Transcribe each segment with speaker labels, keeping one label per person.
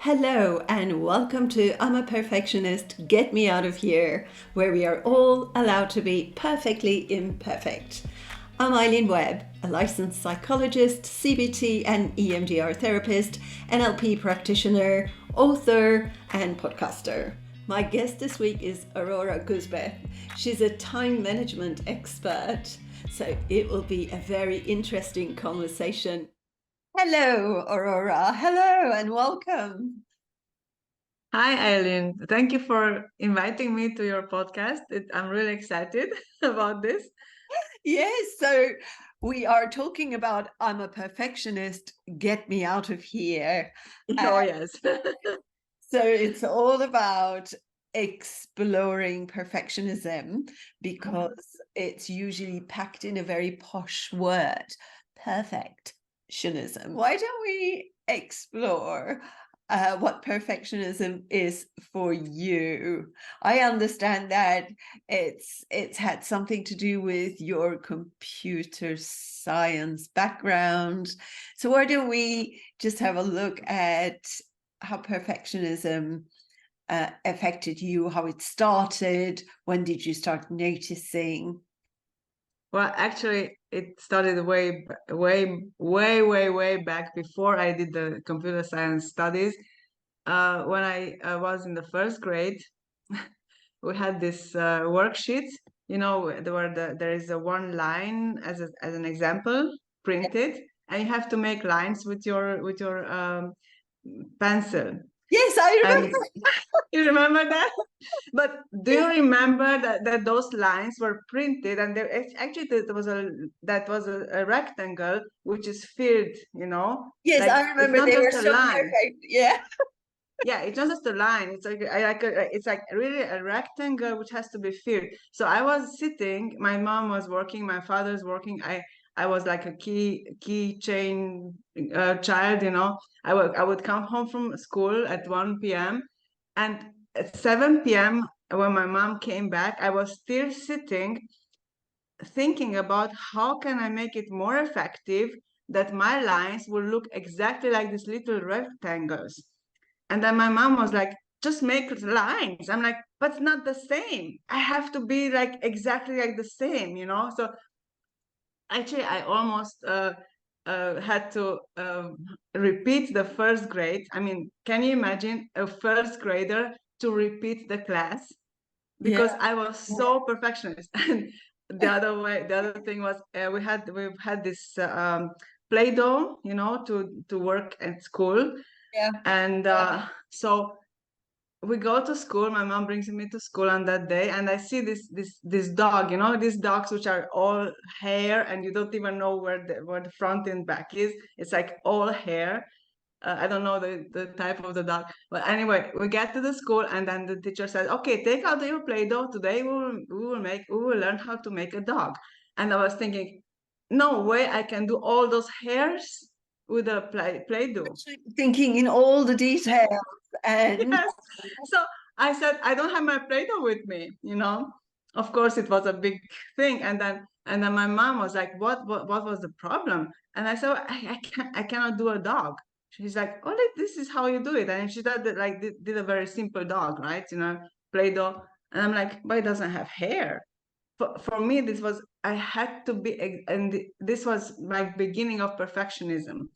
Speaker 1: Hello and welcome to I'm a Perfectionist, Get Me Out of Here, where we are all allowed to be perfectly imperfect. I'm Eileen Webb, a licensed psychologist, CBT and EMDR therapist, NLP practitioner, author, and podcaster. My guest this week is Aurora Guzbeth. She's a time management expert, so it will be a very interesting conversation. Hello, Aurora. Hello and welcome.
Speaker 2: Hi, Eileen. Thank you for inviting me to your podcast. I'm really excited about this.
Speaker 1: Yes, so we are talking about I'm a perfectionist, get me out of here.
Speaker 2: Oh, yes.
Speaker 1: So it's all about exploring perfectionism because it's usually packed in a very posh word, perfectionism. Why don't we explore what perfectionism is for you? I understand that it's had something to do with your computer science background. So why don't we just have a look at how perfectionism affected you, how it started, when did you start noticing?
Speaker 2: Well, actually, it started way back before I did the computer science studies. When I was in the first grade, we had this worksheet. There is a one line as an example printed, and you have to make lines with your pencil.
Speaker 1: Yes, I
Speaker 2: And
Speaker 1: remember.
Speaker 2: you remember that? But do you remember that those lines were printed and actually that was a rectangle which is filled,
Speaker 1: Yes, I
Speaker 2: like it's
Speaker 1: remember
Speaker 2: not
Speaker 1: they were
Speaker 2: just a
Speaker 1: so
Speaker 2: line.
Speaker 1: perfect. Yeah.
Speaker 2: Yeah, it's not just a line. It's like really a rectangle which has to be filled. So I was sitting, my mom was working, my father's working. I was like a keychain child, I would come home from school at 1 p.m. and at 7 p.m. when my mom came back, I was still sitting thinking about how can I make it more effective that my lines will look exactly like these little rectangles. And then my mom was like, just make lines. I'm like, but it's not the same. I have to be like exactly like the same. So actually, I almost had to repeat the first grade. I mean, can you imagine a first grader to repeat the class?
Speaker 1: Yeah.
Speaker 2: Because I was so perfectionist. And the other thing was we've had this Play-Doh, to work at school,
Speaker 1: Yeah.
Speaker 2: and so we go to school. My mom brings me to school on that day, and I see this dog. These dogs which are all hair, and you don't even know where the front and back is. It's like all hair. I don't know the type of the dog, but anyway, we get to the school, and then the teacher says, "Okay, take out your Play-Doh. Today we will learn how to make a dog." And I was thinking, no way I can do all those hairs with a Play-Doh.
Speaker 1: Thinking in all the details and
Speaker 2: Yes. So I said, I don't have my Play-Doh with me. Of course, it was a big thing. And then my mom was like, what was the problem? And I said, I cannot do a dog. She's like, oh, this is how you do it. And she did a very simple dog, right? Play-Doh. And I'm like, but it doesn't have hair. For me, I had to be, and this was my beginning of perfectionism.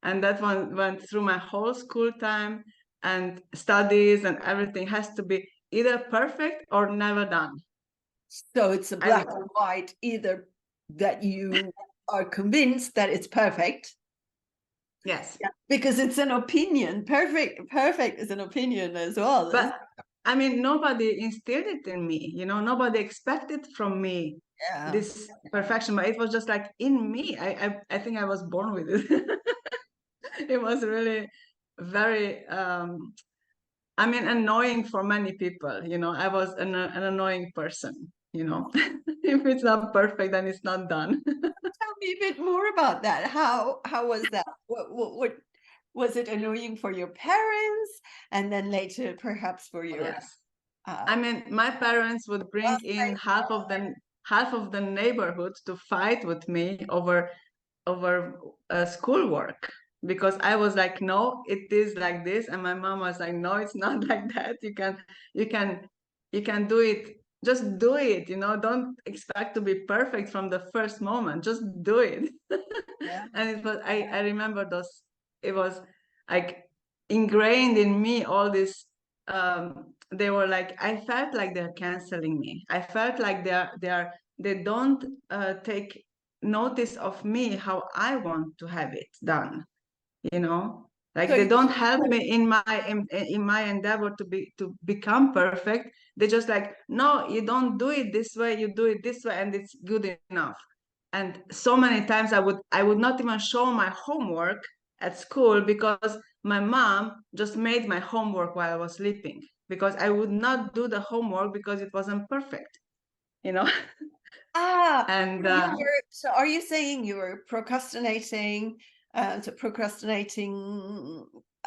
Speaker 2: And that one went through my whole school time and studies, and everything has to be either perfect or never done.
Speaker 1: so it's a black
Speaker 2: And
Speaker 1: and white, either that you are convinced that it's perfect.
Speaker 2: yes,
Speaker 1: Yeah. Because it's an opinion. Perfect is an opinion as well.
Speaker 2: but I mean, nobody instilled it in me, nobody expected from me
Speaker 1: Yeah.
Speaker 2: this perfection, but it was just like in me. I think I was born with it. It was really very I mean, annoying for many people. I was an annoying person. If it's not perfect, then it's not done.
Speaker 1: Tell me a bit more about that. How was that? What was it annoying for your parents, and then later perhaps for your
Speaker 2: Yes. I
Speaker 1: uh
Speaker 2: mean, my parents would bring in
Speaker 1: classmates?
Speaker 2: half of the neighborhood to fight with me over schoolwork because I was like, no, it is like this, and my mom was like, no, it's not like that. You can you can do it. Just do it, don't expect to be perfect from the first moment. Just do it.
Speaker 1: Yeah.
Speaker 2: And it was, I remember those, it was like ingrained in me, all this. They were like, I felt like they're canceling me. I felt like they don't take notice of me, how I want to have it done, like
Speaker 1: So
Speaker 2: they don't help me in my endeavor to become perfect. They just like, no, you don't do it this way, you do it this way, and it's good enough. And so many times I would not even show my homework at school, because my mom just made my homework while I was sleeping, because I would not do the homework because it wasn't perfect, you know and
Speaker 1: so are you saying you were procrastinating,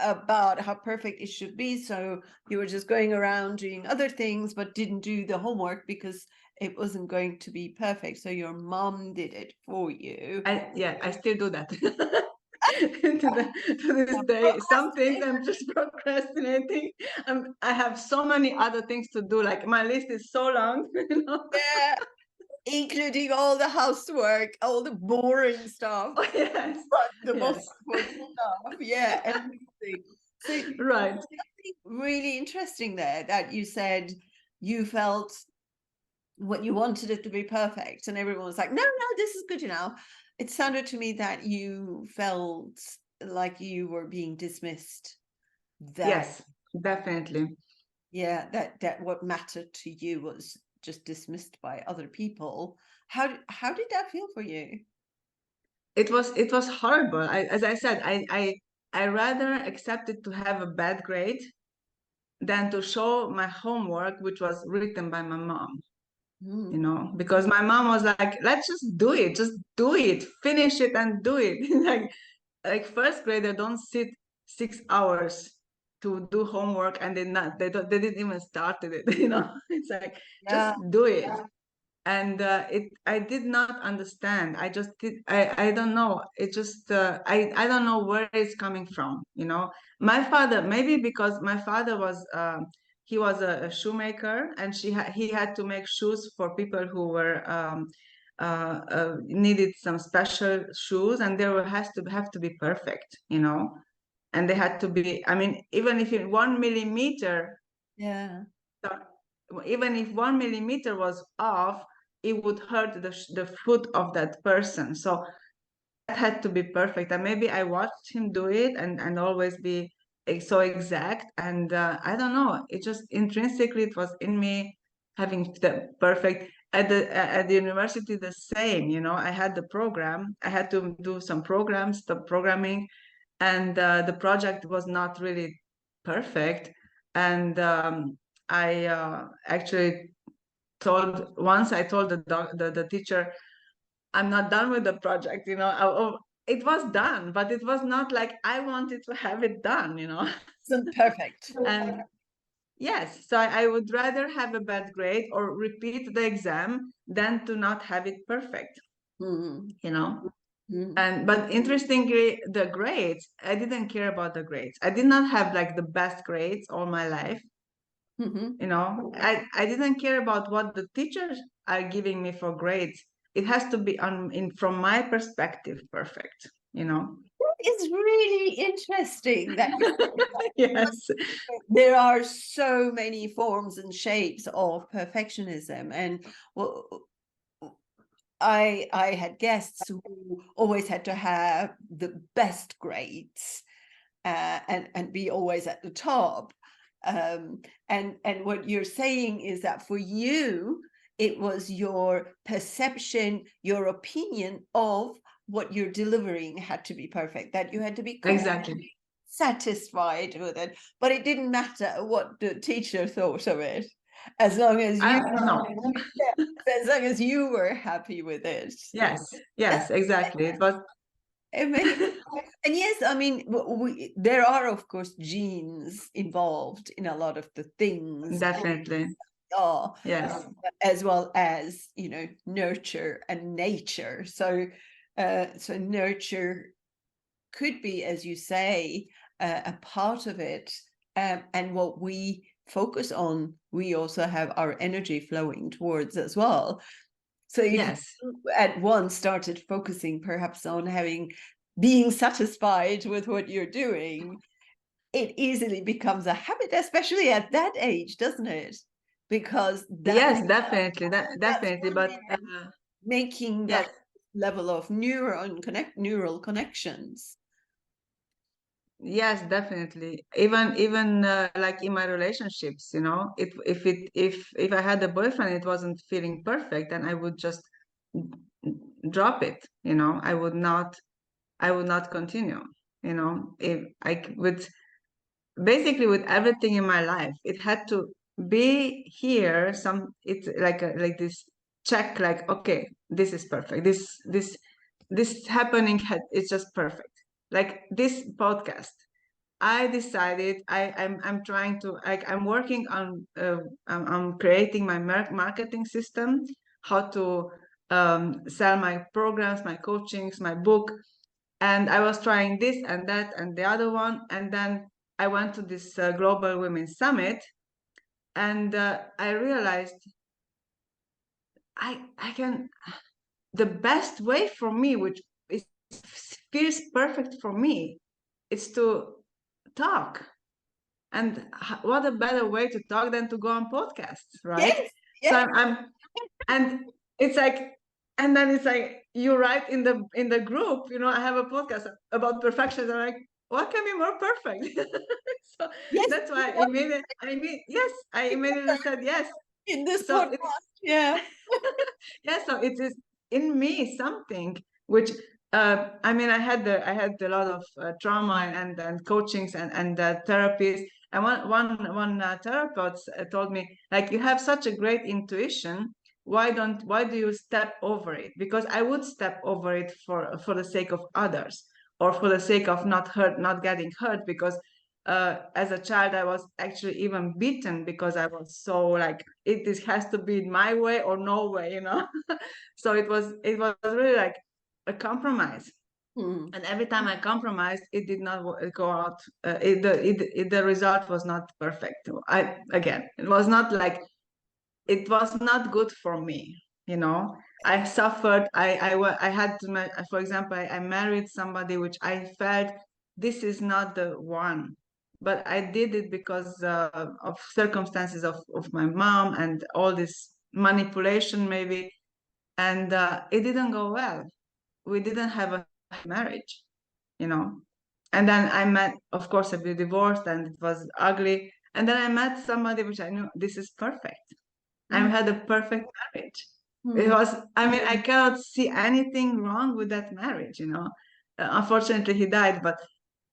Speaker 1: about how perfect it should be? So you were just going around doing other things, but didn't do the homework because it wasn't going to be perfect. So your mom did it for you.
Speaker 2: I still do that. To this day, some things I'm just procrastinating. I have so many other things to do. Like my list is so long.
Speaker 1: Yeah, including all the housework, all the boring stuff,
Speaker 2: Oh, yes,
Speaker 1: but the
Speaker 2: yes,
Speaker 1: most important stuff. Yeah, everything. So
Speaker 2: right.
Speaker 1: something really interesting there that you said you felt what you wanted it to be perfect, and everyone was like, no, no, this is good enough. It sounded to me that you felt like you were being dismissed. That
Speaker 2: Yes, definitely.
Speaker 1: yeah, that what mattered to you was just dismissed by other people. How did that feel for you?
Speaker 2: It was horrible. As I said, I rather accepted to have a bad grade than to show my homework, which was written by my mom.
Speaker 1: Mm.
Speaker 2: Because my mom was like, let's just do it, finish it and do it. Like first grader don't sit 6 hours to do homework, and they didn't even started it. It's like, just
Speaker 1: Yeah,
Speaker 2: do it. And I did not understand. I just did. I don't know. It just I don't know where it's coming from. My father, maybe because my father was he was a shoemaker, and he had to make shoes for people who were needed some special shoes, and has to have to be perfect. And they had to be. I mean, even if in 1 millimeter,
Speaker 1: yeah,
Speaker 2: even if 1 millimeter was off, it would hurt the foot of that person. So that had to be perfect. And maybe I watched him do it, and always be so exact. And I don't know. It just intrinsically it was in me, having the perfect. At the university, the same. I had the program. I had to do some programs, the programming, and the project was not really perfect. And I actually I told the teacher, I'm not done with the project. It was done, but it was not like I wanted to have it done.
Speaker 1: isn't perfect.
Speaker 2: And yes, so I would rather have a bad grade or repeat the exam than to not have it perfect,
Speaker 1: Mm.
Speaker 2: you know.
Speaker 1: Mm.
Speaker 2: But interestingly, the grades, I didn't care about the grades. I did not have like the best grades all my life.
Speaker 1: Mhm.
Speaker 2: I didn't care about what the teachers are giving me for grades. It has to be from my perspective perfect.
Speaker 1: It's really interesting that you
Speaker 2: Yes,
Speaker 1: there are so many forms and shapes of perfectionism, and well, I had guests who always had to have the best grades, and be always at the top. And what you're saying is that for you, it was your perception, your opinion of what you're delivering had to be perfect, that you had to be
Speaker 2: exactly.
Speaker 1: satisfied with it, but it didn't matter what the teacher thought of it, as long as
Speaker 2: I
Speaker 1: you
Speaker 2: don't know.
Speaker 1: as long as you were happy with it.
Speaker 2: Yes,
Speaker 1: That's
Speaker 2: yes, exactly. It was
Speaker 1: amazing. And yes, I mean, there are of course genes involved in a lot of the things
Speaker 2: definitely,
Speaker 1: are,
Speaker 2: yes,
Speaker 1: as well as nurture and nature. So nurture could be, as you say, a part of it. And what we focus on, we also have our energy flowing towards as well. So if
Speaker 2: Yes.
Speaker 1: you at once started focusing perhaps on being satisfied with what you're doing, it easily becomes a habit, especially at that age, doesn't it? Because
Speaker 2: Yes, definitely,
Speaker 1: that's
Speaker 2: definitely.
Speaker 1: when
Speaker 2: But
Speaker 1: you're making the
Speaker 2: yes,
Speaker 1: level of neural connections.
Speaker 2: yes, definitely. Even like in my relationships, if I had a boyfriend, it wasn't feeling perfect, and I would just drop it. I would not continue. If I would basically with everything in my life, it had to be here. It's like this check, like, okay, this is perfect. This happening it's just perfect. Like this podcast. I decided I'm trying to I'm working on I'm creating my marketing system, how to sell my programs, my coachings, my book, and I was trying this and that and the other one, and then I went to this Global Women's Summit, and I realized I can the best way for me, which is feels perfect for me, is to talk. And what a better way to talk than to go on podcasts, right?
Speaker 1: Yes,
Speaker 2: So
Speaker 1: yes,
Speaker 2: and it's like, and then it's like you write in the group, I have a podcast about perfection. I'm like, what can be more perfect? So
Speaker 1: yes.
Speaker 2: that's why yes, I immediately said yes.
Speaker 1: In this
Speaker 2: So
Speaker 1: podcast,
Speaker 2: it's
Speaker 1: yeah.
Speaker 2: yeah, so it is in me something which I had a lot of trauma and coachings and therapies, and one therapist told me, like, you have such a great intuition, why do you step over it? Because I would step over it for the sake of others, or for the sake of not getting hurt, because as a child I was actually even beaten because I was so like, this has to be my way or no way. So it was really like a compromise,
Speaker 1: Hmm.
Speaker 2: and every time I compromised, it did not go out. The result was not perfect. It was not like, it was not good for me. I suffered. I had to for example, I married somebody which I felt this is not the one, but I did it because of circumstances of my mom and all this manipulation maybe, and it didn't go well. We didn't have a marriage, you know. And then I met, of course, we divorced, and it was ugly. And then I met somebody which I knew, this is perfect. I
Speaker 1: Hmm.
Speaker 2: had a perfect marriage. It
Speaker 1: Hmm.
Speaker 2: was, I mean, I cannot see anything wrong with that marriage. Unfortunately, he died, but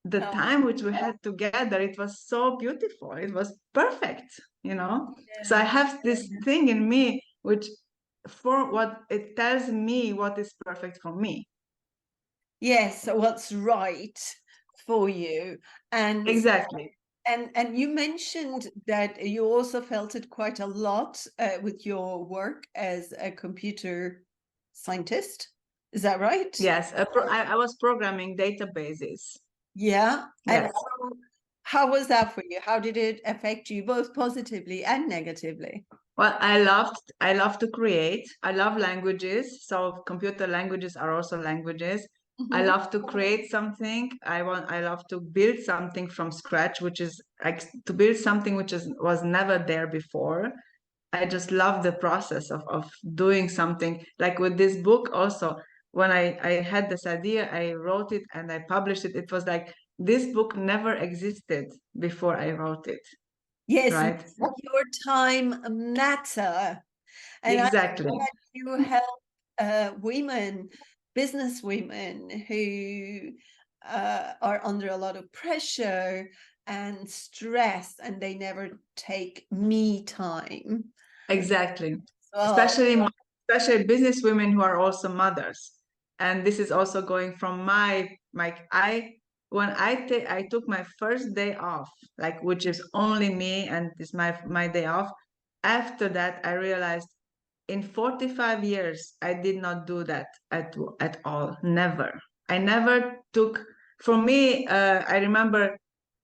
Speaker 2: the
Speaker 1: Oh,
Speaker 2: time which we had together, it was so beautiful. It was perfect. So I
Speaker 1: yeah.
Speaker 2: have this thing in me which, for what it tells me what is perfect for me.
Speaker 1: Yes, so what's right for you. And
Speaker 2: Exactly.
Speaker 1: and you mentioned that you also felt it quite a lot with your work as a computer scientist. Is that right?
Speaker 2: Yes, I was programming databases.
Speaker 1: Yeah. And
Speaker 2: Yes.
Speaker 1: how was that for you? How did it affect you, both positively and negatively?
Speaker 2: Well, I love to create. I love languages. So computer languages are also languages. I
Speaker 1: Mhm.
Speaker 2: love to create something. I love to build something from scratch, which is like to build something which was never there before. I just love the process of doing something. Like with this book also, when I had this idea, I wrote it and I published it. It was like this book never existed before I wrote it,
Speaker 1: Yes,
Speaker 2: right?
Speaker 1: your time matter. And I know
Speaker 2: Exactly.
Speaker 1: that you help women, business women who are under a lot of pressure and stress, and they never take me time.
Speaker 2: Exactly.
Speaker 1: So,
Speaker 2: Especially business women who are also mothers. And this is also going from my I when I took my first day off, like, which is only me and is my day off. After that, I realized in 45 years I did not do that at all. Never. I never took For me, I remember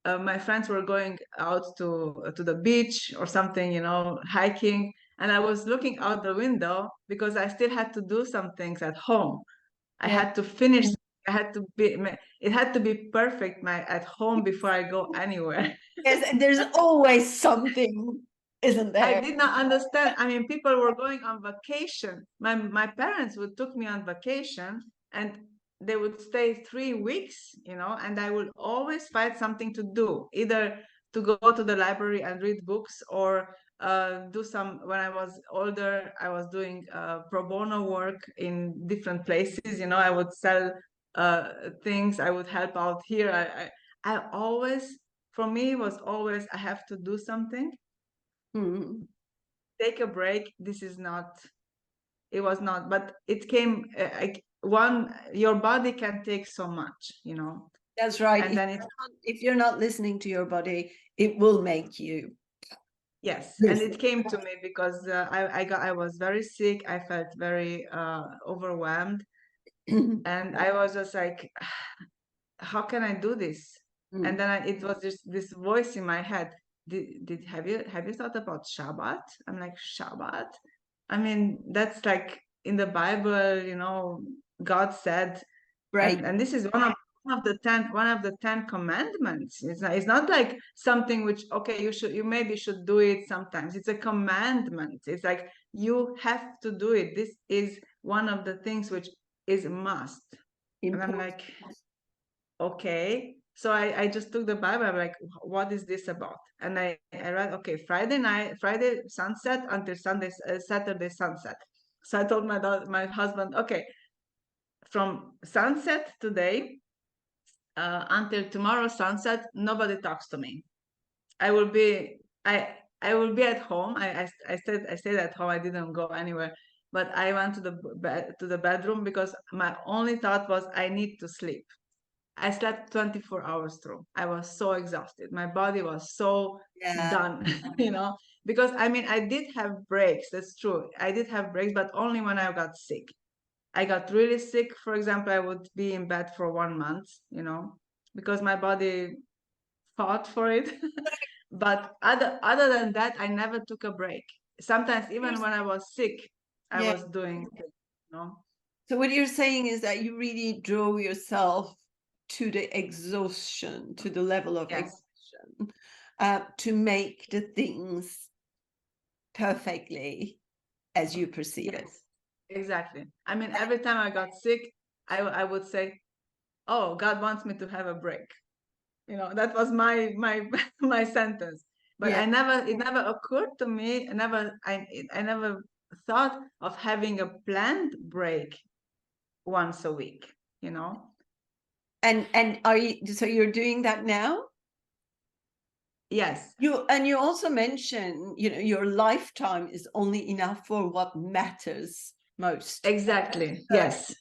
Speaker 2: my friends were going out to the beach or something, hiking, and I was looking out the window because I still had to do some things at home. I
Speaker 1: Yeah.
Speaker 2: had to finish. I had to be. It had to be perfect at home before I go anywhere.
Speaker 1: Yes, and there's always something, isn't
Speaker 2: I
Speaker 1: there?
Speaker 2: did not understand. I mean, people were going on vacation. My parents would took me on vacation, and they would stay 3 weeks, and I would always find something to do, either to go to the library and read books, or do some. When I was older, I was doing pro bono work in different places. I would sell things. I would help out here. I always, for me, was always I have to do something,
Speaker 1: Hmm.
Speaker 2: take a break. This is not, it was not, but it came like your body can take so much,
Speaker 1: That's right.
Speaker 2: and then it,
Speaker 1: If you're not listening to your body, it will make you.
Speaker 2: yes, and
Speaker 1: Yes.
Speaker 2: it came to me because I was very sick. I felt very overwhelmed, and I was just like, how can I do this? And
Speaker 1: Mm.
Speaker 2: then it was just this voice in my head. Did have you thought about Shabbat? I'm like, Shabbat? I mean, that's like in the Bible, God said,
Speaker 1: Right.
Speaker 2: and this is one of the 10 commandments. It's not like something which, okay, you maybe should do it sometimes. It's a commandment. It's like you have to do it. This is one of the things which is a must. And I'm
Speaker 1: Important.
Speaker 2: like, okay. So I just took the Bible. I'm like, what is this about? And I read, okay, Friday sunset until Saturday sunset. So I told my husband, okay, from sunset today until tomorrow sunset, nobody talks to me. I will be I will be at home. I stayed at home. I didn't go anywhere. But I went to the bedroom because my only thought was I need to sleep. I slept 24 hours through. I was so exhausted. My body was so
Speaker 1: Yeah.
Speaker 2: done, because I mean, I did have breaks. That's true. I did have breaks, but only when I got sick. I got really sick. For example, I would be in bed for 1 month, because my body fought for it. But other than that, I never took a break. Sometimes, even when I was sick, I
Speaker 1: Yeah.
Speaker 2: was doing things, you know.
Speaker 1: So what you're saying is that you really drove yourself to the exhaustion, to the level of
Speaker 2: Yes.
Speaker 1: exhaustion, to make the things perfectly as you perceive it.
Speaker 2: Yes, exactly. I mean, every time I got sick, I would say, "Oh, God wants me to have a break." That was my my sentence. But
Speaker 1: Yeah.
Speaker 2: it never occurred to me. I never thought of having a planned break once a week. You know.
Speaker 1: And are you, so you're doing that now?
Speaker 2: Yes,
Speaker 1: You also mention, your lifetime is only enough for what matters most.
Speaker 2: exactly. Yes.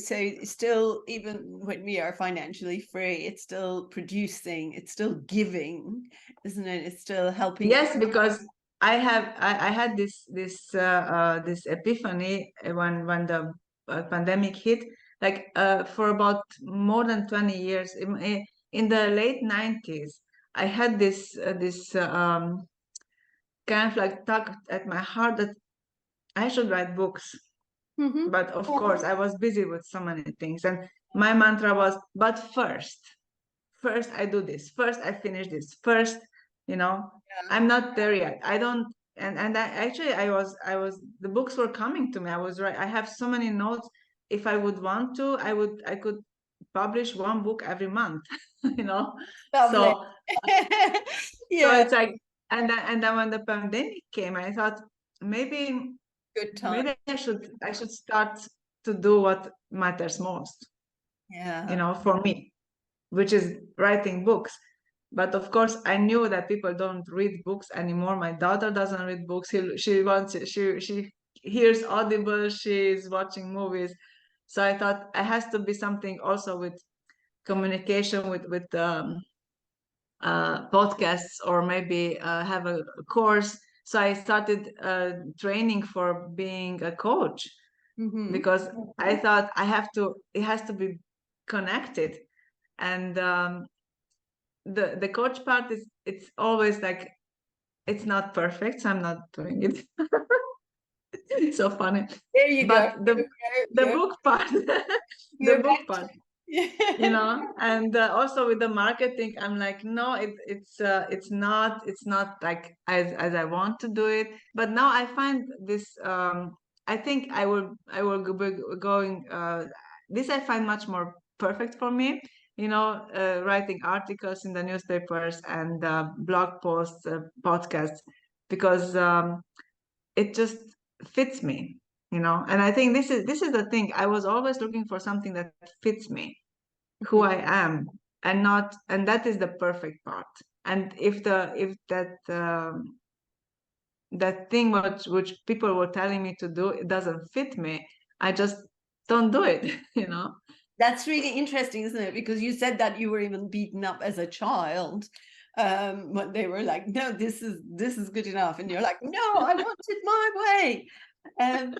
Speaker 1: So still, even when we are financially free, it's still producing, it's still giving, isn't it? It's still helping.
Speaker 2: Yes, because I had this epiphany when the pandemic hit, like for about more than 20 years in the late 90s. I had this kind of like tug at my heart that I should write books.
Speaker 1: Mhm.
Speaker 2: But of course, I was busy with so many things, and my mantra was, but first I do this, first I finish this, first, you know
Speaker 1: Yeah.
Speaker 2: I'm not there yet. I don't. And I was the books were coming to me. I was right. I have so many notes. If I would want to, I could publish one book every month. you know
Speaker 1: Lovely.
Speaker 2: so
Speaker 1: Yeah,
Speaker 2: it's like, and then when the pandemic came, I thought, maybe
Speaker 1: good time.
Speaker 2: maybe I should start to do what matters most,
Speaker 1: Yeah.
Speaker 2: for me, which is writing books. But of course, I knew that people don't read books anymore. My daughter doesn't read books. She hears Audible. She's watching movies. So I thought it has to be something also with communication, with podcasts, or maybe have a course. So I started training for being a coach,
Speaker 1: Hmm.
Speaker 2: because I thought it has to be connected. And the coach part is, it's always like, it's not perfect, so I'm not doing it. It's so funny.
Speaker 1: There you go.
Speaker 2: But the book part, the
Speaker 1: You're
Speaker 2: book
Speaker 1: back.
Speaker 2: part,
Speaker 1: Yeah.
Speaker 2: and also with the marketing, I'm like, no, it's not like as I want to do it. But now I find this, I think I will be going, this I find much more perfect for me, writing articles in the newspapers and blog posts, podcasts, because it just fits me, and I think this is the thing. I was always looking for something that fits me, who I am, and that is the perfect part. And if that thing which people were telling me to do, it doesn't fit me, I just don't do it.
Speaker 1: That's really interesting, isn't it? Because you said that you were even beaten up as a child, when they were like, "No, this is good enough," and you're like, "No, I want it my way." Um,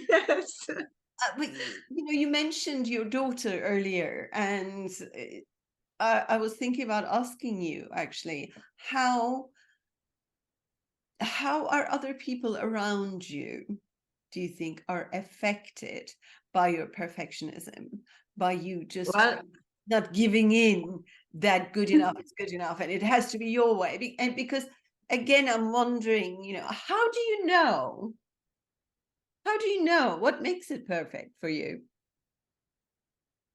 Speaker 2: Yes.
Speaker 1: but, you mentioned your daughter earlier, and I was thinking about asking you actually, how are other people around you, do you think, are affected by your perfectionism, by you just
Speaker 2: Well,
Speaker 1: not giving in that good enough is good enough and it has to be your way? And because again, I'm wondering, how do you know? How do you know what makes it perfect for you?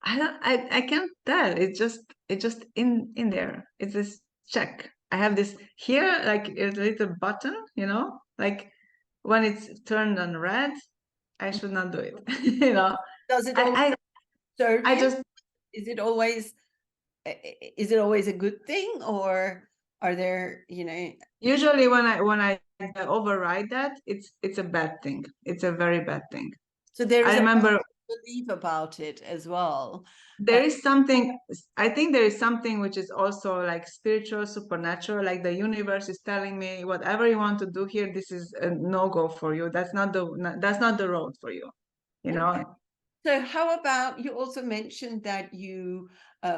Speaker 2: I can't tell. It's just in there. It's this check. I have this here, like a little button, like when it's turned on red, I should not do it.
Speaker 1: Does it always
Speaker 2: I
Speaker 1: serve
Speaker 2: I
Speaker 1: you?
Speaker 2: just
Speaker 1: Is it always is it always a good thing, or are there,
Speaker 2: usually when I override that, it's a bad thing. It's a very bad thing.
Speaker 1: so there is
Speaker 2: I
Speaker 1: a
Speaker 2: remember
Speaker 1: belief about it as well.
Speaker 2: there is something, I think there is something which is also like spiritual, supernatural, like the universe is telling me, whatever you want to do here, this is a no-go for you. That's not the road for you, you
Speaker 1: Okay.
Speaker 2: know.
Speaker 1: So how about, you also mentioned that you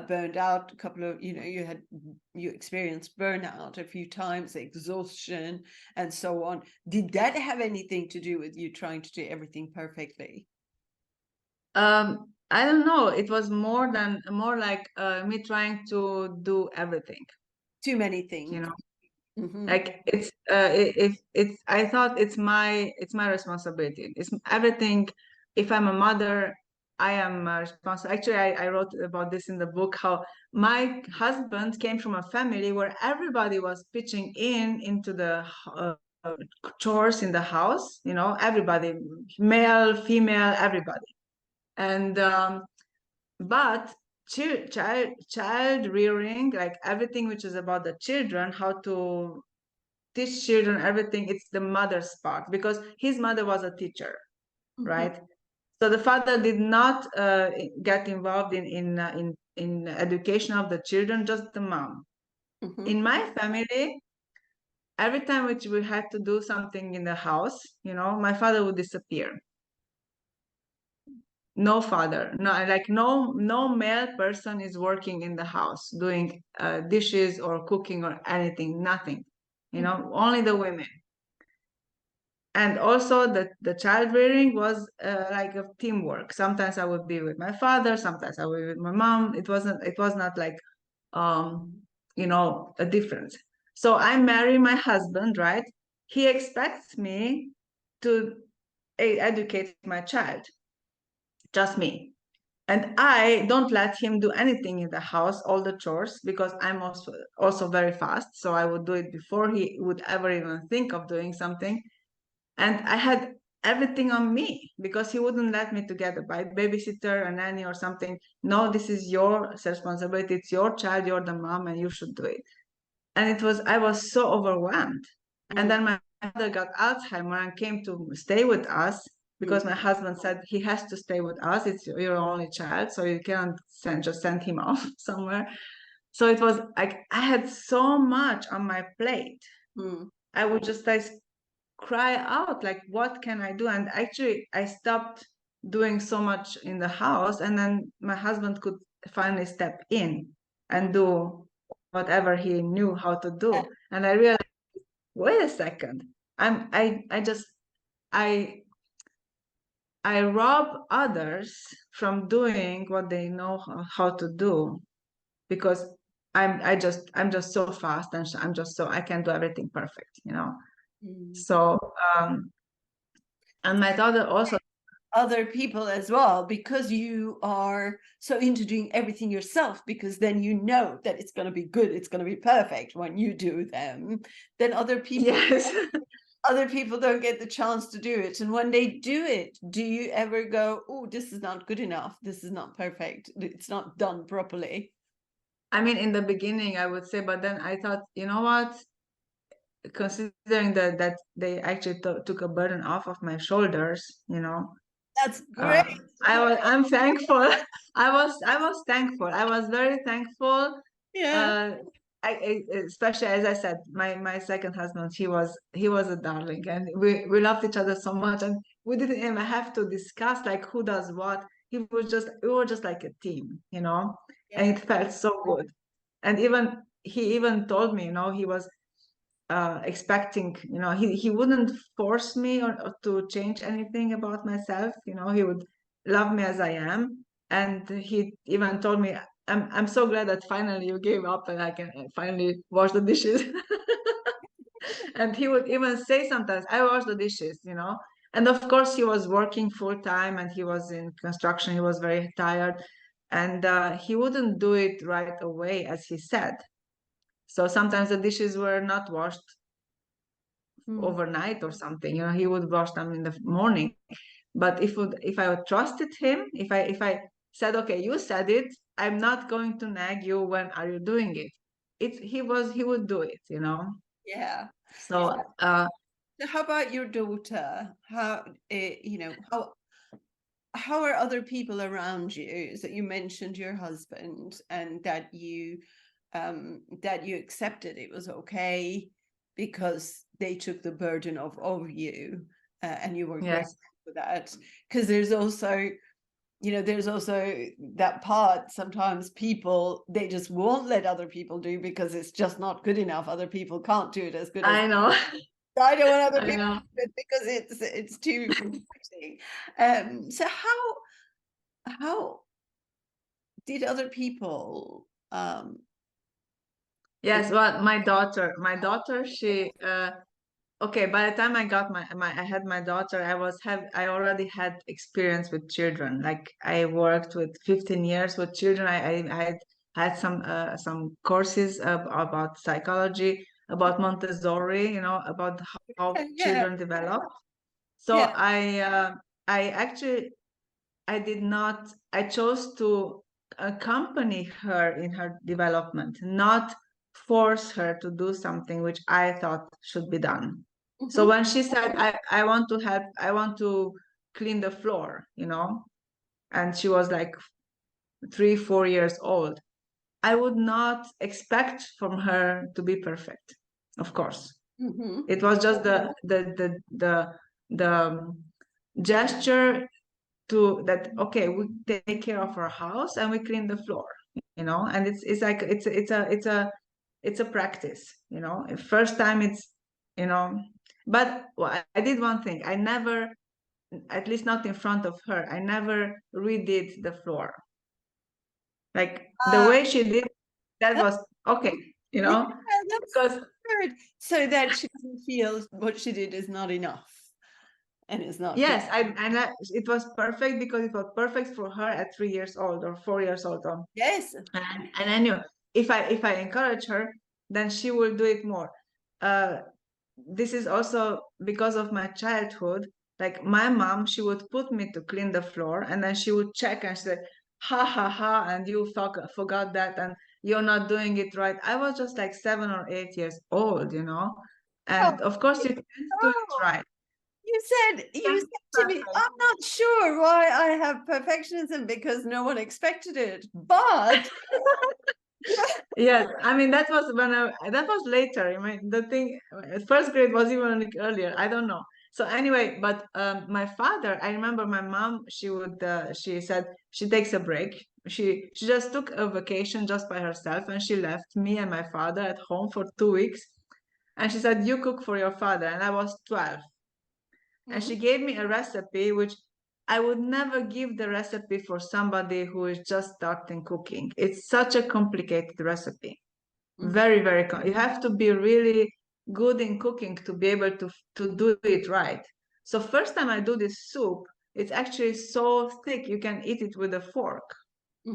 Speaker 1: burned out a couple of, you experienced burnout a few times, exhaustion and so on. Did that have anything to do with you trying to do everything perfectly?
Speaker 2: I don't know, it was more like me trying to do everything,
Speaker 1: Too many
Speaker 2: you
Speaker 1: things.
Speaker 2: know.
Speaker 1: Hmm.
Speaker 2: Like if it's I thought it's my responsibility. It's everything. If I'm a mother, I am responsible. Actually, I wrote about this in the book, how my husband came from a family where everybody was pitching into the chores in the house, everybody, male, female, everybody. And but child rearing, like everything which is about the children, how to teach children everything, it's the mother's part, because his mother was a teacher,
Speaker 1: Hmm.
Speaker 2: right? So the father did not get involved in education of the children, just the mom.
Speaker 1: Hmm.
Speaker 2: In my family, every time which we had to do something in the house, my father would disappear. No father, no male person is working in the house doing dishes or cooking or anything, nothing, only the women. And also the child rearing was like a teamwork. Sometimes I would be with my father, sometimes I would be with my mom. It was not like um a difference. So I marry my husband, right? He expects me to educate my child, just me. And I don't let him do anything in the house, all the chores, because I'm also very fast, so I would do it before he would ever even think of doing something. And I had everything on me, because he wouldn't let me to get a babysitter, a nanny, or something. No, this is your responsibility. It's your child. You're the mom, and you should do it. And I was so overwhelmed. And then my mother got Alzheimer and came to stay with us, because my husband said he has to stay with us. It's your only child, so you can't just send him off somewhere. So it was like I had so much on my plate.
Speaker 1: Mm.
Speaker 2: I would just like cry out, like, what can I do? And actually I stopped doing so much in the house, and then my husband could finally step in and do whatever he knew how to do. And I realized, wait a second, I just I rob others from doing what they know how to do, because I'm just so fast, and I'm just so, I can do everything perfect, you know. So and my daughter also,
Speaker 1: other people as well, because you are so into doing everything yourself, because then you know that it's going to be good, it's going to be perfect when you do them. Then other people
Speaker 2: yes.
Speaker 1: other people don't get the chance to do it, and when they do it, do you ever go, oh, this is not good enough, this is not perfect, it's not done properly?
Speaker 2: I mean, in the beginning I would say, but then I thought, you know what, considering that they actually took a burden off of my shoulders, you know.
Speaker 1: That's great.
Speaker 2: I'm thankful. I was thankful. I was very thankful.
Speaker 1: Yeah.
Speaker 2: Uh, Especially, as I said, my second husband, he was a darling, and we loved each other so much, and we didn't even have to discuss like who does what. We were just like a team, you know, and
Speaker 1: Yeah.
Speaker 2: it felt so good. And he even told me, you know, he was expecting, you know, he wouldn't force me or to change anything about myself, you know, he would love me as I am. And he even told me, I'm so glad that finally you gave up and I can finally wash the dishes. And he would even say sometimes, I wash the dishes, you know. And of course he was working full time, and he was in construction, he was very tired, and he wouldn't do it right away as he said. So sometimes the dishes were not washed overnight or something, you know, he would wash them in the morning. But if I trusted him, if I said, okay, you said it, I'm not going to nag you, when are you doing it, he would do it, you know.
Speaker 1: Yeah.
Speaker 2: So
Speaker 1: So how about your daughter? How you know, how are other people around you? So you mentioned your husband, and that you accepted it was okay because they took the burden of over you, and you were grateful
Speaker 2: yes,
Speaker 1: for that. Because there's also, you know, there's also that part, sometimes people, they just won't let other people do because it's just not good enough, other people can't do it as good as
Speaker 2: I know.
Speaker 1: I don't want other
Speaker 2: I
Speaker 1: people
Speaker 2: know.
Speaker 1: to do it because it's too confusing. So how did other people
Speaker 2: Yes, well, my daughter, she okay, by the time I got I had my daughter, I already had experience with children. Like I worked with 15 years with children. I had some courses about psychology, about Montessori, you know, about how
Speaker 1: yeah,
Speaker 2: children develop. So
Speaker 1: yeah,
Speaker 2: I actually I did not, I chose to accompany her in her development, not force her to do something which I thought should be done. So
Speaker 1: mhm,
Speaker 2: when she said, I want to help, I want to clean the floor, you know, and she was like 3, 4 years old, I would not expect from her to be perfect, of course.
Speaker 1: mhm,
Speaker 2: It was just the gesture to that, okay, we take care of our house and we clean the floor, you know. And it's like it's a practice, you know. First time it's, you know. But well, I did one thing, I never, at least not in front of her, I never redid the floor like the
Speaker 1: uh,
Speaker 2: way she did. That was okay, you
Speaker 1: yeah,
Speaker 2: know,
Speaker 1: that's
Speaker 2: because
Speaker 1: good. So that she doesn't feel what she did is not enough and it's not good.
Speaker 2: yes, it was perfect because it was perfect for her at 3 years old or 4 years old.
Speaker 1: Yes.
Speaker 2: And I knew if I encourage her, then she will do it more. Uh, this is also because of my childhood. Like my mom, she would put me to clean the floor, and then she would check and she said, "Ha ha ha!" And you forgot that, and you're not doing it right. I was just like 7 or 8 years old, you know,
Speaker 1: Oh,
Speaker 2: and of course you can't do it
Speaker 1: oh,
Speaker 2: right.
Speaker 1: you
Speaker 2: Can't
Speaker 1: said to
Speaker 2: be
Speaker 1: me,
Speaker 2: perfect.
Speaker 1: I'm not sure why I have perfectionism because no one expected it. But
Speaker 2: Yes, I mean that was when that was later. I mean the thing, first grade was even like earlier. I don't know. So anyway, but my father, I remember my mom. She said she takes a break she just took a vacation just by herself, and she left me and my father at home for 2 weeks. And she said, "You cook for your father." And I was 12. And she gave me a recipe, which I would never give the recipe for somebody who is just starting cooking. It's such a complicated recipe. Very, very, you have to be really good in cooking to be able to do it right. So first time I do this soup, it's actually so thick you can eat it with a fork,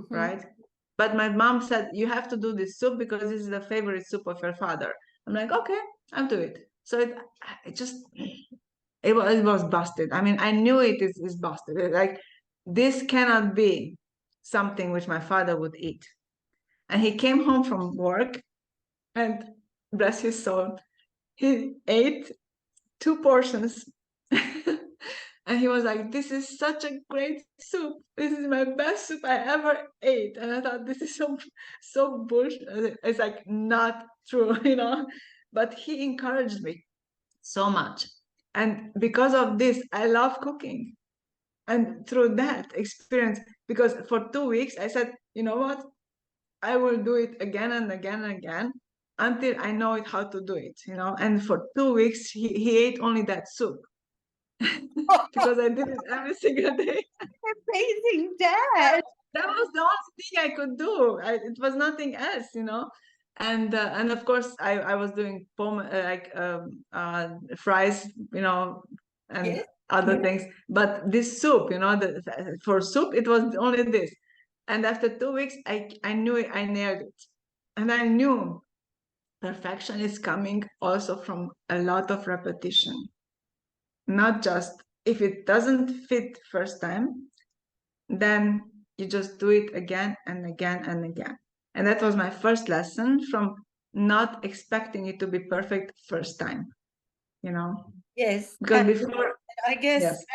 Speaker 2: right? But my mom said, you have to do this soup because this is the favorite soup of your father. I'm like, okay, I'll do it. So it just, it was busted. I mean, I knew it is busted. Like, this cannot be something which my father would eat. And he came home from work, and bless his soul, he ate 2 portions. And he was like, "This is such a great soup. This is my best soup I ever ate." And I thought, this is so bullshit. It's like not true, you know. But he encouraged me so much. And because of this, I love cooking. And through that experience, because for 2 weeks, I said, you know what? I will do it again and again and again until I know it how to do it, you know. And for 2 weeks, he ate only that soup because I did it every single day.
Speaker 1: Amazing dad.
Speaker 2: That was the only thing I could do. It was nothing else, you know. And of course, I was doing fries, you know, and
Speaker 1: Yes.
Speaker 2: other things. But this soup, you know, for soup, it was only this. And after 2 weeks, I knew it, I nailed it. And I knew perfection is coming also from a lot of repetition. Not just if it doesn't fit first time, then you just do it again and again and again. And that was my first lesson from not expecting it to be perfect first time, you know?
Speaker 1: Yes.
Speaker 2: Because before,
Speaker 1: I guess
Speaker 2: yes,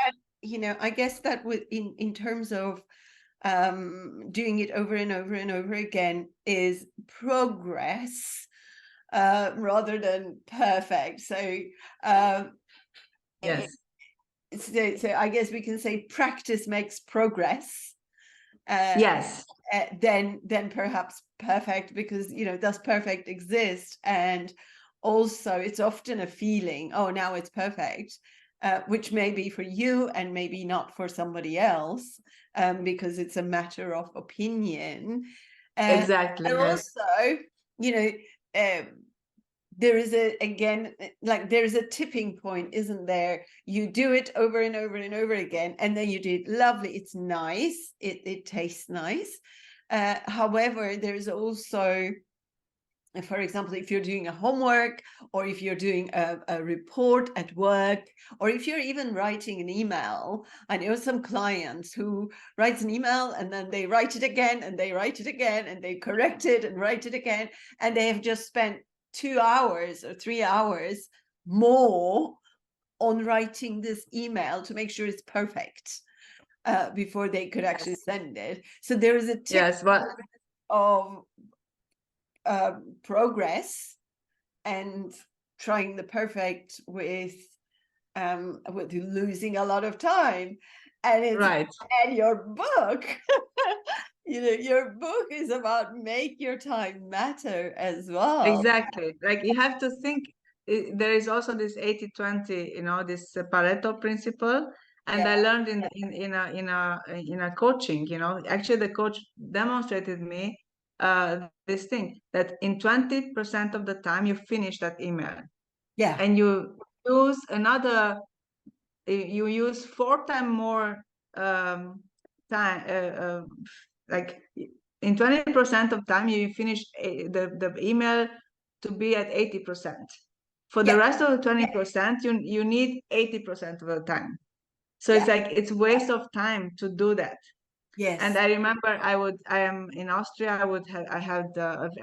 Speaker 1: that, I guess that with in terms of doing it over and over and over again is progress rather than perfect. So
Speaker 2: yes,
Speaker 1: so I guess we can say practice makes progress.
Speaker 2: yes,
Speaker 1: Then perhaps perfect, because does perfect exist? And also it's often a feeling, oh, now it's perfect, which may be for you and maybe not for somebody else, because it's a matter of opinion.
Speaker 2: exactly,
Speaker 1: And
Speaker 2: yes,
Speaker 1: also, there is there is a tipping point, isn't there? You do it over and over and over again, and then you do it lovely. It's nice. It tastes nice. However, there's also, for example, if you're doing a homework, or if you're doing a report at work, or if you're even writing an email. I know some clients who writes an email and then they write it again and they write it again and they correct it and write it again, and they have just spent 2 hours or 3 hours more on writing this email to make sure it's perfect before they could actually send it. So there is a tip
Speaker 2: yes, but
Speaker 1: of progress and trying the perfect with losing a lot of time. And it's
Speaker 2: right,
Speaker 1: and your book your book is about make your time matter as well.
Speaker 2: exactly. Like, you have to think, there is also this 80-20, you know, this Pareto principle. And
Speaker 1: Yeah.
Speaker 2: I learned in a coaching, you know, actually the coach demonstrated me this thing, that in 20% of the time you finish that email,
Speaker 1: Yeah.
Speaker 2: and use another you use 4 times more time, like in 20% of time you finish the email to be at 80%. For the
Speaker 1: Yeah.
Speaker 2: rest of the 20%, you need 80% of the time. So
Speaker 1: Yeah.
Speaker 2: it's like, it's waste of time to do that. And
Speaker 1: Yes.
Speaker 2: I remember I am in Austria. I had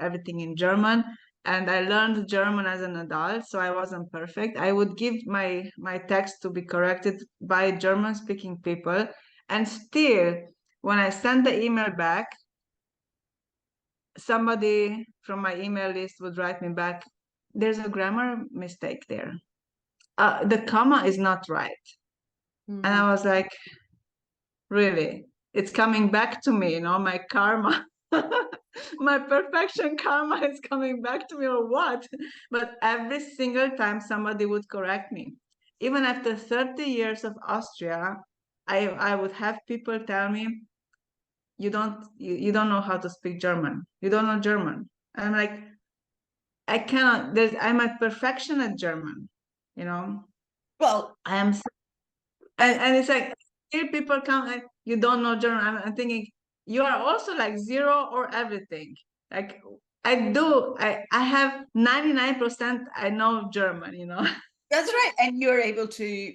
Speaker 2: everything in German, and I learned German as an adult, so I wasn't perfect. I would give my text to be corrected by German speaking people, and still, when I sent the email back, somebody from my email list would write me back, "There's a grammar mistake there. The comma is not right." And I was like, "Really?" it's coming back to me, my karma. My perfection karma is coming back to me or what? But every single time somebody would correct me. Even after 30 years of Austria, I would have people tell me, you don't know how to speak German. You don't know German. And I'm like, I cannot, I'm a perfection at German, you know.
Speaker 1: Well,
Speaker 2: I am, and it's like, here people come and you don't know German. I'm thinking, you are also like zero or everything. Like, I have 99% I know German,
Speaker 1: that's right, and you're able to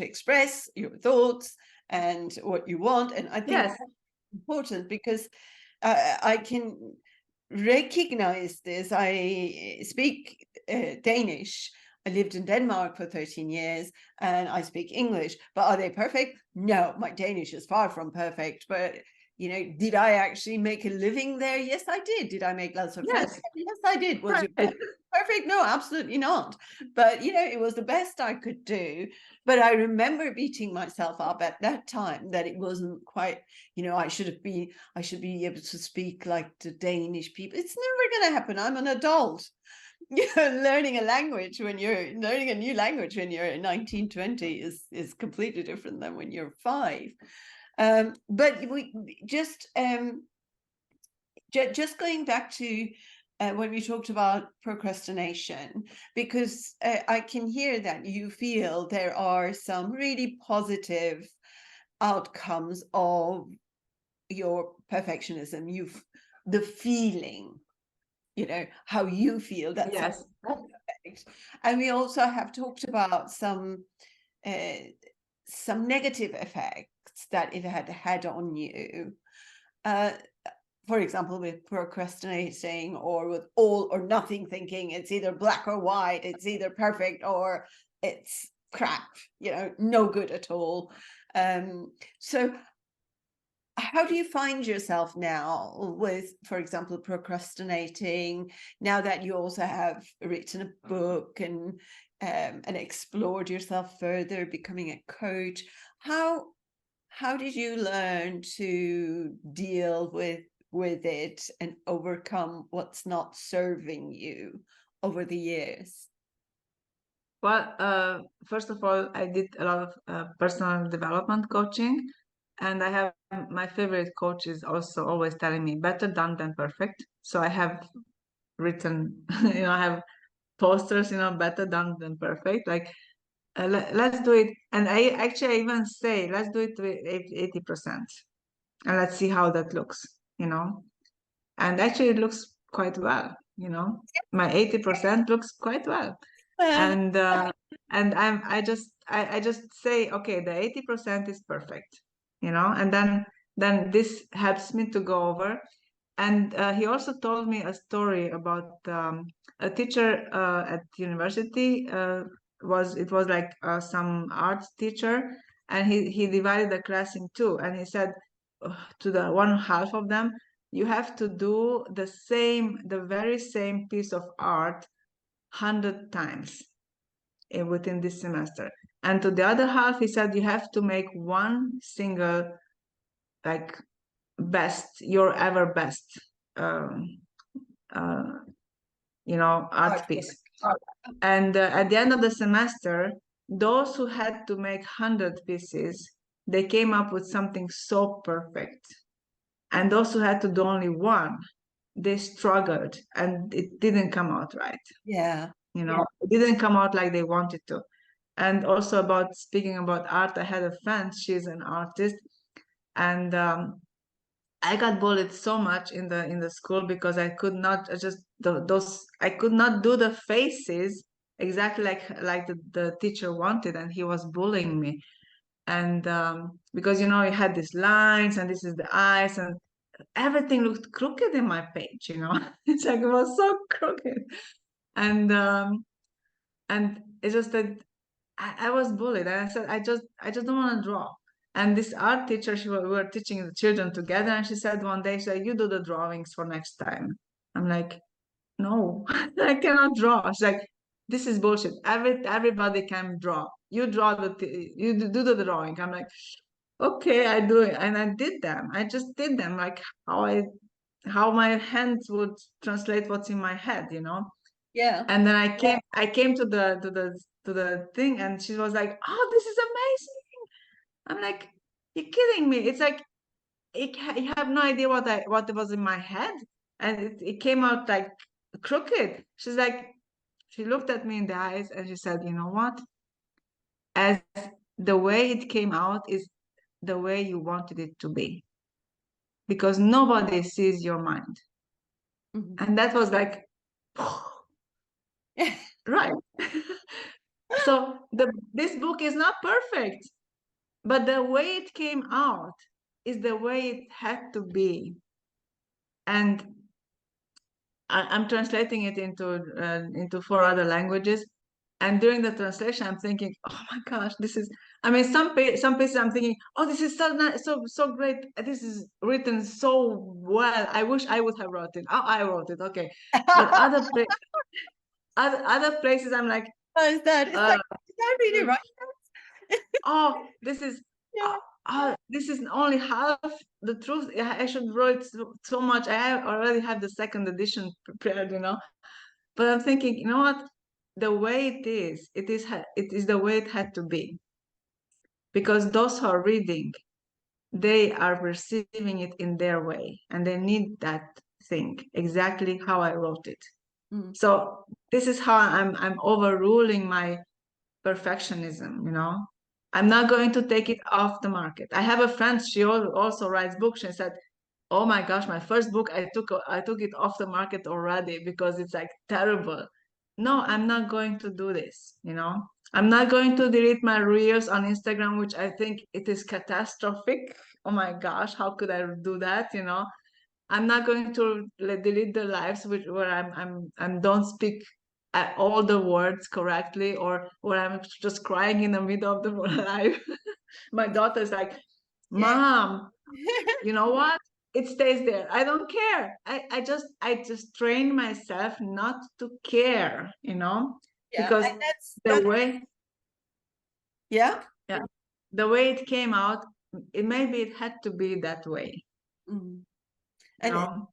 Speaker 1: express your thoughts and what you want, and I think
Speaker 2: Yes,
Speaker 1: that's important because I can recognize this. I speak Danish. I lived in Denmark for 13 years and I speak English. But are they perfect? No, my Danish is far from perfect. But, did I actually make a living there? Yes, I did. Did I make lots of friends?
Speaker 2: yes,
Speaker 1: Yes, I did. Was it
Speaker 2: right.
Speaker 1: perfect? No, absolutely not. But, it was the best I could do. But I remember beating myself up at that time that it wasn't quite, I should be able to speak like the Danish people. It's never going to happen. I'm an adult. Learning a new language when you're 19, 20 is completely different than when you're 5. But we just going back to when we talked about procrastination, because I can hear that you feel there are some really positive outcomes of your perfectionism. The feeling, how you feel that's
Speaker 2: Yes.
Speaker 1: perfect. And we also have talked about some negative effects that it had on you. For example, with procrastinating, or with all or nothing thinking. It's either black or white, it's either perfect or it's crap, no good at all. So how do you find yourself now with, for example, procrastinating, now that you also have written a book and explored yourself further, becoming a coach? How did you learn to deal with it and overcome what's not serving you over the years?
Speaker 2: Well, first of all, I did a lot of personal development coaching, and I have my favorite coach is also always telling me better done than perfect. So I have written, I have posters, better done than perfect. Like, let's do it. And I even say, let's do it with 80%, and let's see how that looks. And actually, it looks quite well. My 80% looks quite well.
Speaker 1: Um,
Speaker 2: And I just say, okay, the 80% is perfect. And then this helps me to go over. And he also told me a story about a teacher at university. It was like some art teacher, and he divided the class in two, and he said to the one half of them, you have to do the very same piece of art 100 times within this semester. And to the other half, he said you have to make one single, like, your ever best, um, uh, art piece. And at the end of the semester, those who had to make 100 pieces, they came up with something so perfect. And those who had to do only one, they struggled and it didn't come out right.
Speaker 1: yeah.
Speaker 2: It didn't come out like they wanted to. And also, about speaking about art, I had a friend, she's an artist, and I got bullied so much in the school because I could not I could not do the faces exactly like the teacher wanted, and he was bullying me. And because you had these lines, and this is the eyes, and everything looked crooked in my page. It's like it was so crooked. And it's just that I was bullied, and I said, I just don't want to draw. And this art teacher, we were teaching the children together, and she said one day, she said, you do the drawings for next time. I'm like, no, I cannot draw. She's like, this is bullshit. Everybody can draw. You draw you do the drawing. I'm like, okay, I do it. And I did them. I just did them like how my hands would translate what's in my head, you know?
Speaker 1: Yeah.
Speaker 2: And then I came to the thing, and she was like, "Oh, this is amazing." I'm like, "You're kidding me." It's like you have no idea what was in my head, and it came out like crooked. She looked at me in the eyes and she said, "You know what? As the way it came out is the way you wanted it to be, because nobody sees your mind."
Speaker 1: Mhm.
Speaker 2: And that was like, right. So this book is not perfect, but the way it came out is the way it had to be. And I'm translating it into 4 other languages. And during the translation, I'm thinking, oh my gosh, this is. I mean, some places I'm thinking, oh, this is so nice, so great. This is written so well. I wish I would have wrote it. Oh, I wrote it, okay. But other places, I'm like,
Speaker 1: How is that? Is
Speaker 2: uh,
Speaker 1: that really right?
Speaker 2: oh, this is only half the truth. I should write so much. Already have the second edition prepared, you know. But I'm thinking, you know what? The way it is the way it had to be, because those who are reading, they are perceiving it in their way, and they need that thing exactly how I wrote it.
Speaker 1: Mm.
Speaker 2: So this is how I'm overruling my perfectionism, you know. I'm not going to take it off the market. I have a friend, she also writes books. She said, oh my gosh, my first book, I took it off the market already because it's like terrible. No, I'm not going to do this, you know. I'm not going to delete my reels on Instagram, which I think it is catastrophic. Oh my gosh, how could I do that, you know? I'm not going to delete the lives where I'm don't speak all the words correctly, or where I'm just crying in the middle of the live. My daughter's like,
Speaker 1: Yeah.
Speaker 2: Mom, you know what? It stays there. I don't care. I just train myself not to care, you know,
Speaker 1: Yeah.
Speaker 2: because
Speaker 1: And
Speaker 2: the way,
Speaker 1: yeah.
Speaker 2: yeah, the way it came out, maybe it had to be that way,
Speaker 1: Mm.
Speaker 2: you
Speaker 1: And
Speaker 2: know.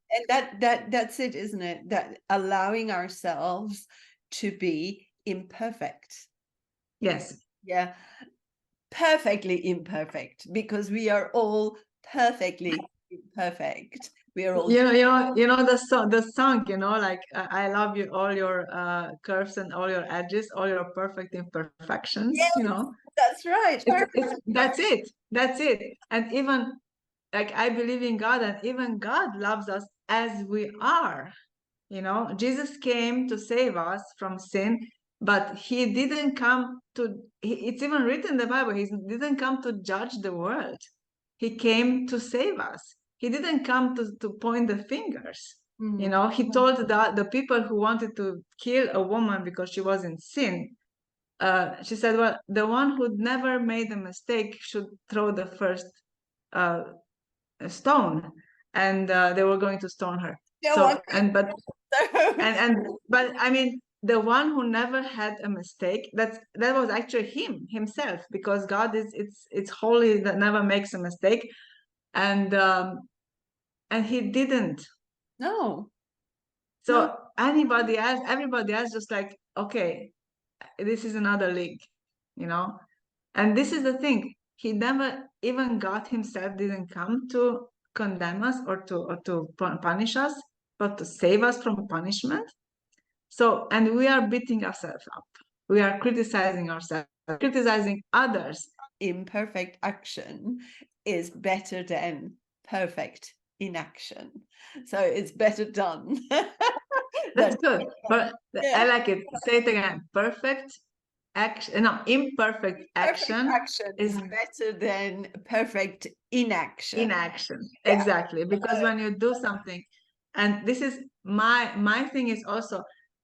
Speaker 1: that's it, isn't it? That allowing ourselves to be imperfect.
Speaker 2: Yes.
Speaker 1: Yeah. Perfectly imperfect, because we are all perfectly imperfect. We are all
Speaker 2: You know the song, you know, like I love you, all your curves and all your edges, all your perfect imperfections,
Speaker 1: yes,
Speaker 2: you know.
Speaker 1: that's right.
Speaker 2: That's it. And even like I believe in God, and even God loves us as we are. You know, Jesus came to save us from sin, but he didn't come to, it's even written in the Bible, he didn't come to judge the world. He came to save us. He didn't come to point the fingers. You
Speaker 1: Mm.
Speaker 2: know, he told the people who wanted to kill a woman because she was in sin, she said, well, the one who never made a mistake should throw the first uh, stone. And they were going to stone her.
Speaker 1: No one
Speaker 2: So, but I mean, the one who never had a mistake, that was actually himself, because God is, it's holy, that never makes a mistake. And he didn't.
Speaker 1: no, no,
Speaker 2: So everybody else just like, okay, this is another league, you know. And this is the thing, he never, even God himself didn't come to condemn us or to punish us, but to save us from punishment. So, and we are beating ourselves up. We are criticizing ourselves, criticizing others.
Speaker 1: imperfect action is better than perfect inaction. So it's better done.
Speaker 2: That's
Speaker 1: Than,
Speaker 2: good. But I
Speaker 1: yeah,
Speaker 2: like it. Say it again. Perfect action, no, imperfect
Speaker 1: perfect
Speaker 2: action
Speaker 1: action
Speaker 2: is
Speaker 1: is better than perfect inaction.
Speaker 2: inaction.
Speaker 1: Yeah.
Speaker 2: Exactly. Because when you do something, and this is my thing is also,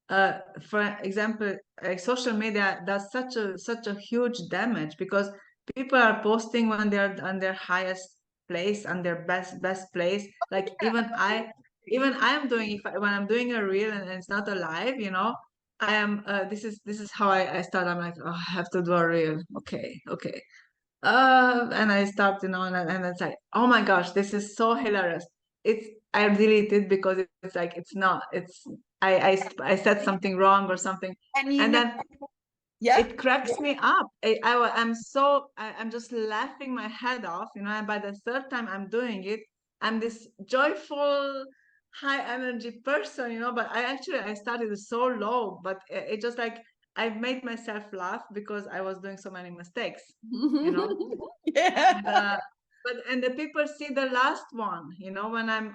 Speaker 2: for example, social media does such a huge damage, because people are posting when they're on their highest place, on their best place. Like even I am doing, when I'm doing a reel and it's not a live, you know, I am this is how I start. I'm like, oh, I have to do a reel. Okay. And I stopped, and it's like, oh my gosh, this is so hilarious. I deleted because it's like, it's not, I said something wrong or something.
Speaker 1: And you
Speaker 2: And
Speaker 1: know,
Speaker 2: then
Speaker 1: yeah.
Speaker 2: it cracks me up. I'm just laughing my head off, and by the third time I'm doing it, I'm this joyful, high energy person, but I started so low, but it just like, I've made myself laugh because I was doing so many mistakes, you know.
Speaker 1: Yeah.
Speaker 2: And and the people see the last one, when I'm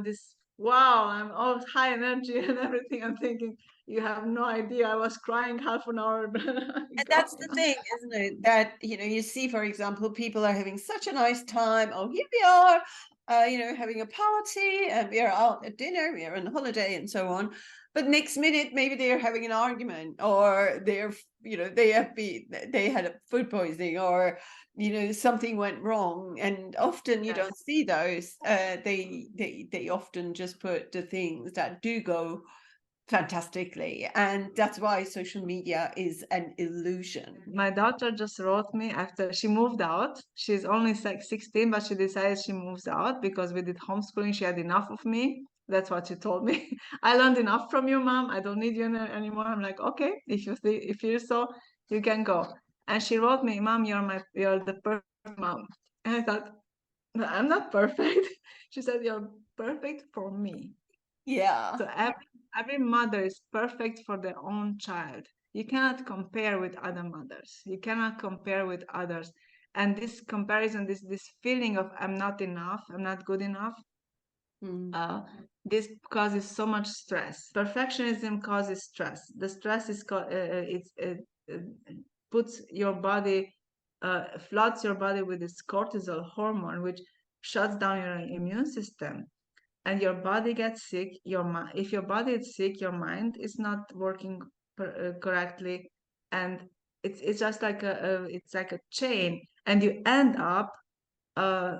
Speaker 2: this, wow, I'm all high energy and everything. I'm thinking, you have no idea, I was crying half an hour
Speaker 1: And
Speaker 2: ago,
Speaker 1: that's the thing, isn't it? That, you see, for example, people are having such a nice time. Oh, here we are, having a party, and we are out at dinner, we are on holiday, and so on. But next minute, maybe they are having an argument, or they had a food poisoning, or something went wrong. And often you don't
Speaker 2: Yes.
Speaker 1: see those. They often just put the things that do go fantastically, and that's why social media is an illusion.
Speaker 2: My daughter just wrote me after she moved out. She's only like 16, but she decided she moves out because we did homeschooling. She had enough of me. That's what she told me. I learned enough from you, mom. I don't need you anymore. I'm like, okay, if you're so, you can go. And she wrote me, mom, you're the perfect mom. And I thought, "No, I'm not perfect." She said, you're perfect for me.
Speaker 1: Yeah.
Speaker 2: So every mother is perfect for their own child. You cannot compare with other mothers. You cannot compare with others. And this comparison, this feeling of I'm not enough, I'm not good enough,
Speaker 1: Mm.
Speaker 2: uh, this causes so much stress. Perfectionism causes stress. The stress uh, puts your body, floods your body with this cortisol hormone, which shuts down your immune system, and your body gets sick. If your body is sick, your mind is not working correctly, and it's just like it's like a chain, and you end up uh,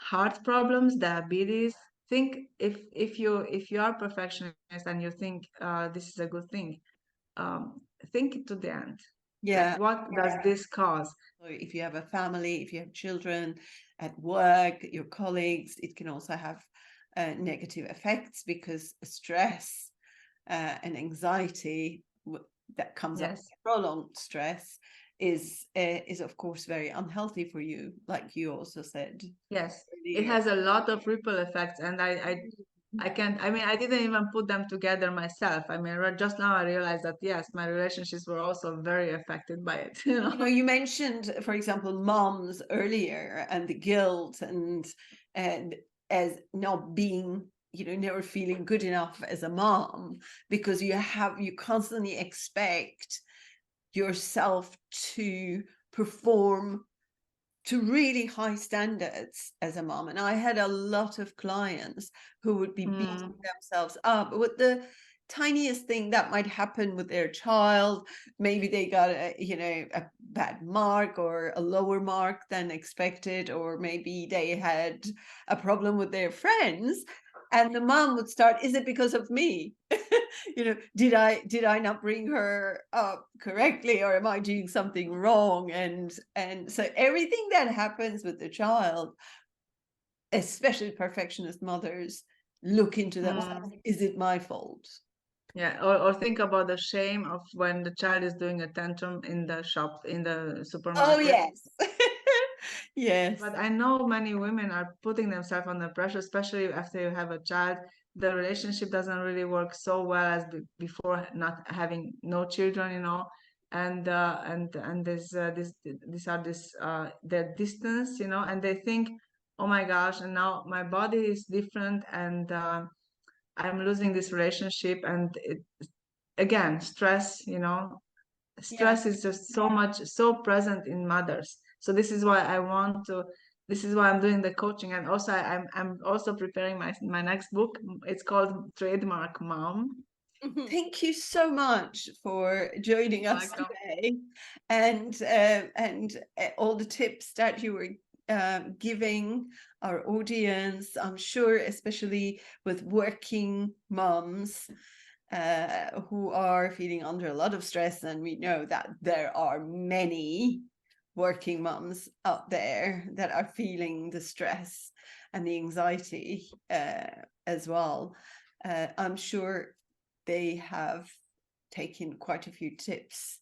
Speaker 2: heart problems, diabetes. Think, if you are perfectionist and you think this is a good thing, think it to the end. Like,
Speaker 1: Yeah.
Speaker 2: what does this cause?
Speaker 1: So if you have a family, if you have children at work, your colleagues, it can also have negative effects, because stress and anxiety that comes up,
Speaker 2: Yes.
Speaker 1: prolonged stress, is of course very unhealthy for you, like you also said
Speaker 2: Yes, it
Speaker 1: earlier.
Speaker 2: has a lot of ripple effects, and I can't. I mean, I didn't even put them together myself. I mean, just now I realized that yes, my relationships were also very affected by it.
Speaker 1: You mentioned, for example, moms earlier, and the guilt, and as not being, never feeling good enough as a mom, because you constantly expect yourself to perform to really high standards as a mom. And I had a lot of clients who would be beating
Speaker 2: Mm,
Speaker 1: themselves up with the tiniest thing that might happen with their child. Maybe they got a bad mark, or a lower mark than expected, or maybe they had a problem with their friends, and the mom would start, is it because of me? Did I not bring her up correctly, or am I doing something wrong? And so everything that happens with the child, especially perfectionist mothers, look into themselves.
Speaker 2: mm.
Speaker 1: Is it my fault?
Speaker 2: Yeah, or think about the shame of when the child is doing a tantrum in the shop, in the
Speaker 1: Oh,
Speaker 2: supermarket.
Speaker 1: yes. Yes.
Speaker 2: But I know many women are putting themselves under pressure, especially after you have a child. The relationship doesn't really work so well as before not having no children, and their distance, and they think, oh my gosh, and now my body is different, and I'm losing this relationship, and again, stress,
Speaker 1: Yeah.
Speaker 2: stress is just so present in mothers. So this is why I'm doing the coaching, and also I'm also preparing my next book. It's called Trademark Mom.
Speaker 1: Thank you so much for joining us
Speaker 2: Welcome.
Speaker 1: today, and all the tips that you were giving our audience. I'm sure, especially with working moms who are feeling under a lot of stress, and we know that there are many working mums out there that are feeling the stress and the anxiety as well. I'm sure they have taken quite a few tips.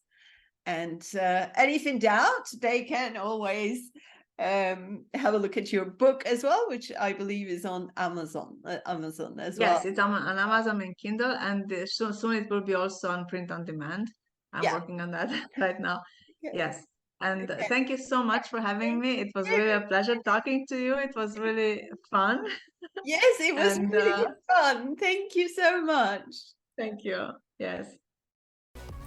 Speaker 1: And if in doubt, they can always have a look at your book as well, which I believe is on Amazon as well.
Speaker 2: Yes, it's on Amazon and Kindle, and soon it will be also on print on demand. I'm
Speaker 1: Yeah.
Speaker 2: working on that right now.
Speaker 1: Okay.
Speaker 2: Yes. And
Speaker 1: Okay.
Speaker 2: thank you so much for having me. It was really a pleasure talking to you. It was really fun.
Speaker 1: Yes, it was
Speaker 2: And
Speaker 1: really fun. Thank you so much.
Speaker 2: thank you. Yes.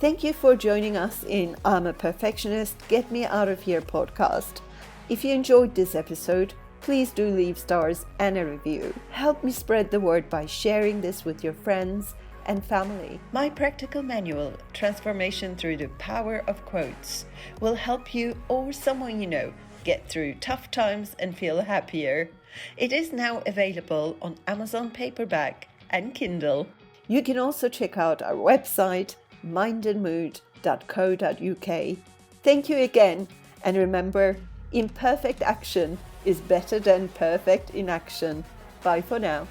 Speaker 1: Thank you for joining us in I'm a Perfectionist, Get Me Out of Here podcast. If you enjoyed this episode, please do leave stars and a review. Help me spread the word by sharing this with your friends and family. My practical manual, Transformation Through the Power of Quotes, will help you or someone you know get through tough times and feel happier. It is now available on Amazon paperback and Kindle. You can also check out our website, mindandmood.co.uk. Thank you again, and remember, imperfect action is better than perfect inaction. Bye for now.